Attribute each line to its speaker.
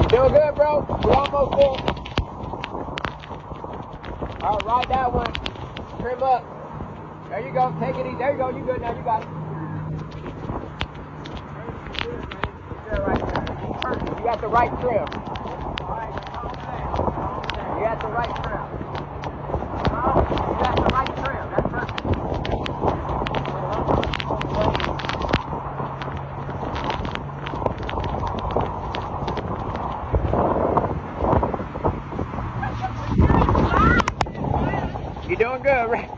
Speaker 1: Doing good, bro. We're almost there. All right, ride that one. Trim up. There you go. Take it easy. There you go. You good now. You got it. Right there. You got the right trim. You got the right trim. You got the right trim. That's perfect. You're doing good, right?